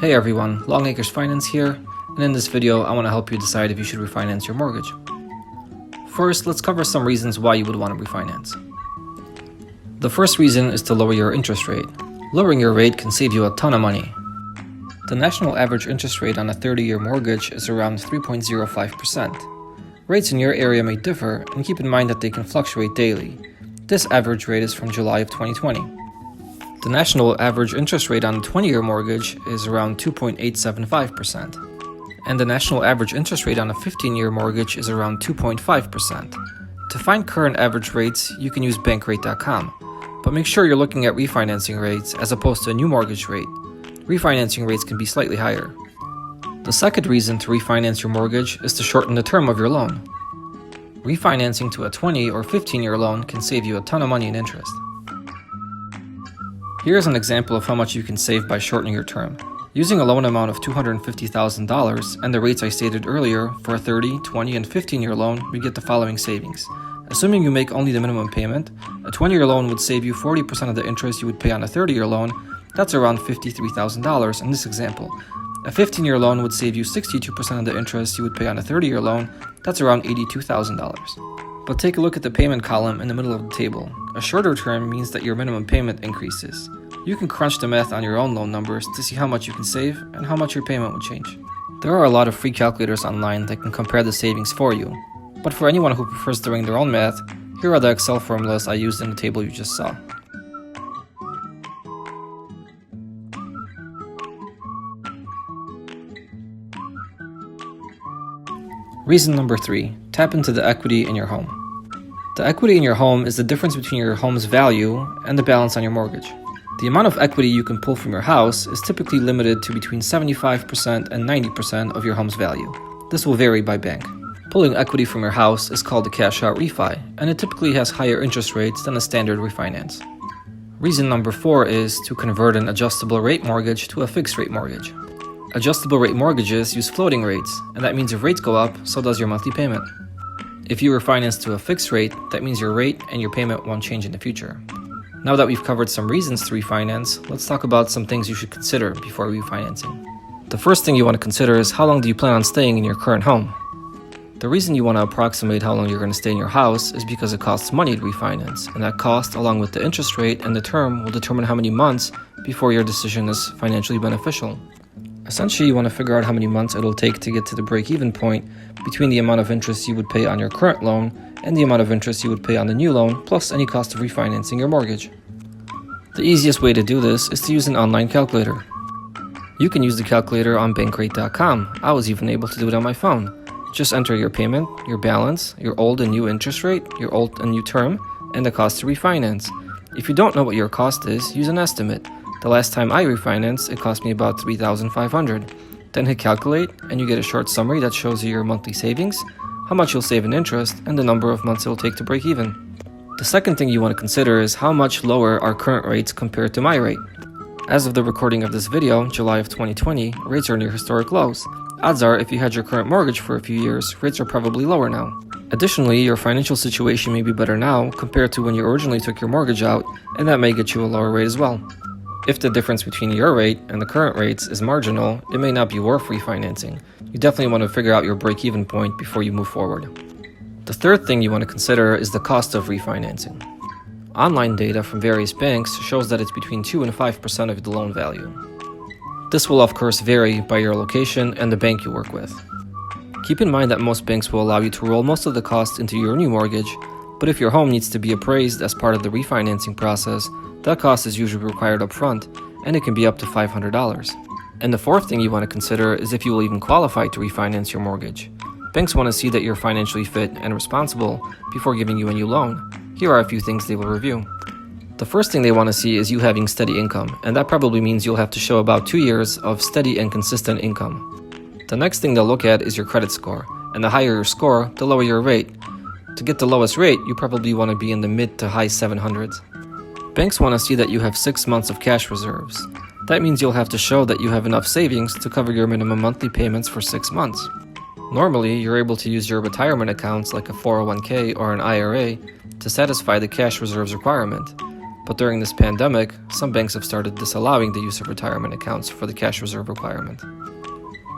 Hey everyone, Longacres Finance here, and in this video I want to help you decide if you should refinance your mortgage. First, let's cover some reasons why you would want to refinance. The first reason is to lower your interest rate. Lowering your rate can save you a ton of money. The national average interest rate on a 30-year mortgage is around 3.05%. Rates in your area may differ, and keep in mind that they can fluctuate daily. This average rate is from July of 2020. The national average interest rate on a 20-year mortgage is around 2.875%, and the national average interest rate on a 15-year mortgage is around 2.5%. To find current average rates, you can use bankrate.com, but make sure you're looking at refinancing rates as opposed to a new mortgage rate. Refinancing rates can be slightly higher. The second reason to refinance your mortgage is to shorten the term of your loan. Refinancing to a 20 or 15-year loan can save you a ton of money in interest. Here's an example of how much you can save by shortening your term. Using a loan amount of $250,000 and the rates I stated earlier, for a 30, 20, and 15-year loan, we get the following savings. Assuming you make only the minimum payment, a 20-year loan would save you 40% of the interest you would pay on a 30-year loan. That's around $53,000 in this example. A 15-year loan would save you 62% of the interest you would pay on a 30-year loan. That's around $82,000. But take a look at the payment column in the middle of the table. A shorter term means that your minimum payment increases. You can crunch the math on your own loan numbers to see how much you can save and how much your payment would change. There are a lot of free calculators online that can compare the savings for you. But for anyone who prefers doing their own math, here are the Excel formulas I used in the table you just saw. Reason number 3, tap into the equity in your home. The equity in your home is the difference between your home's value and the balance on your mortgage. The amount of equity you can pull from your house is typically limited to between 75% and 90% of your home's value. This will vary by bank. Pulling equity from your house is called a cash-out refi, and it typically has higher interest rates than a standard refinance. Reason number 4 is to convert an adjustable rate mortgage to a fixed rate mortgage. Adjustable rate mortgages use floating rates, and that means if rates go up, so does your monthly payment. If you refinance to a fixed rate, that means your rate and your payment won't change in the future. Now that we've covered some reasons to refinance, let's talk about some things you should consider before refinancing. The first thing you want to consider is how long do you plan on staying in your current home? The reason you want to approximate how long you're going to stay in your house is because it costs money to refinance, and that cost, along with the interest rate and the term, will determine how many months before your decision is financially beneficial. Essentially, you want to figure out how many months it'll take to get to the break-even point between the amount of interest you would pay on your current loan and the amount of interest you would pay on the new loan, plus any cost of refinancing your mortgage. The easiest way to do this is to use an online calculator. You can use the calculator on bankrate.com. I was even able to do it on my phone. Just enter your payment, your balance, your old and new interest rate, your old and new term, and the cost to refinance. If you don't know what your cost is, use an estimate. The last time I refinanced, it cost me about $3,500. Then hit calculate, and you get a short summary that shows you your monthly savings, how much you'll save in interest, and the number of months it will take to break even. The second thing you want to consider is how much lower are current rates compared to my rate. As of the recording of this video, July of 2020, rates are near historic lows. Odds are, if you had your current mortgage for a few years, rates are probably lower now. Additionally, your financial situation may be better now compared to when you originally took your mortgage out, and that may get you a lower rate as well. If the difference between your rate and the current rates is marginal, it may not be worth refinancing. You definitely want to figure out your break-even point before you move forward. The third thing you want to consider is the cost of refinancing. Online data from various banks shows that it's between 2 and 5% of the loan value. This will of course vary by your location and the bank you work with. Keep in mind that most banks will allow you to roll most of the cost into your new mortgage, but if your home needs to be appraised as part of the refinancing process, that cost is usually required up front, and it can be up to $500. And the fourth thing you want to consider is if you will even qualify to refinance your mortgage. Banks want to see that you're financially fit and responsible before giving you a new loan. Here are a few things they will review. The first thing they want to see is you having steady income, and that probably means you'll have to show about 2 years of steady and consistent income. The next thing they'll look at is your credit score, and the higher your score, the lower your rate. To get the lowest rate, you probably want to be in the mid to high 700s. Banks want to see that you have 6 months of cash reserves. That means you'll have to show that you have enough savings to cover your minimum monthly payments for 6 months. Normally, you're able to use your retirement accounts like a 401k or an IRA to satisfy the cash reserves requirement. but during this pandemic, some banks have started disallowing the use of retirement accounts for the cash reserve requirement.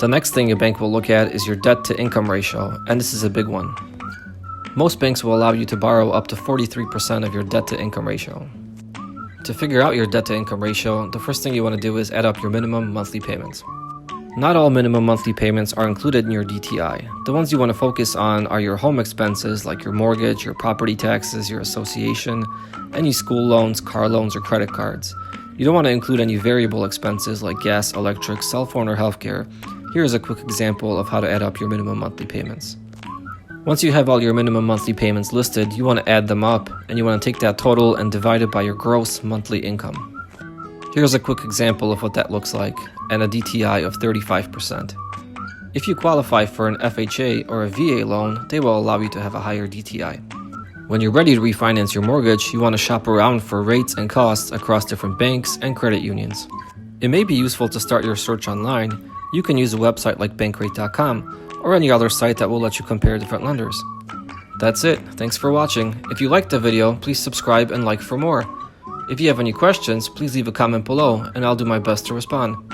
The next thing a bank will look at is your debt to income ratio, and this is a big one. Most banks will allow you to borrow up to 43% of your debt to income ratio. To figure out your debt to income ratio, the first thing you want to do is add up your minimum monthly payments. Not all minimum monthly payments are included in your DTI. The ones you want to focus on are your home expenses like your mortgage, your property taxes, your association, any school loans, car loans, or credit cards. You don't want to include any variable expenses like gas, electric, cell phone, or healthcare. Here is a quick example of how to add up your minimum monthly payments. Once you have all your minimum monthly payments listed, you want to add them up, and you want to take that total and divide it by your gross monthly income. Here's a quick example of what that looks like, and a DTI of 35%. If you qualify for an FHA or a VA loan, they will allow you to have a higher DTI. When you're ready to refinance your mortgage, you want to shop around for rates and costs across different banks and credit unions. It may be useful to start your search online. You can use a website like bankrate.com or any other site that will let you compare different lenders. That's it. Thanks for watching. If you liked the video, please subscribe and like for more. If you have any questions, please leave a comment below and I'll do my best to respond.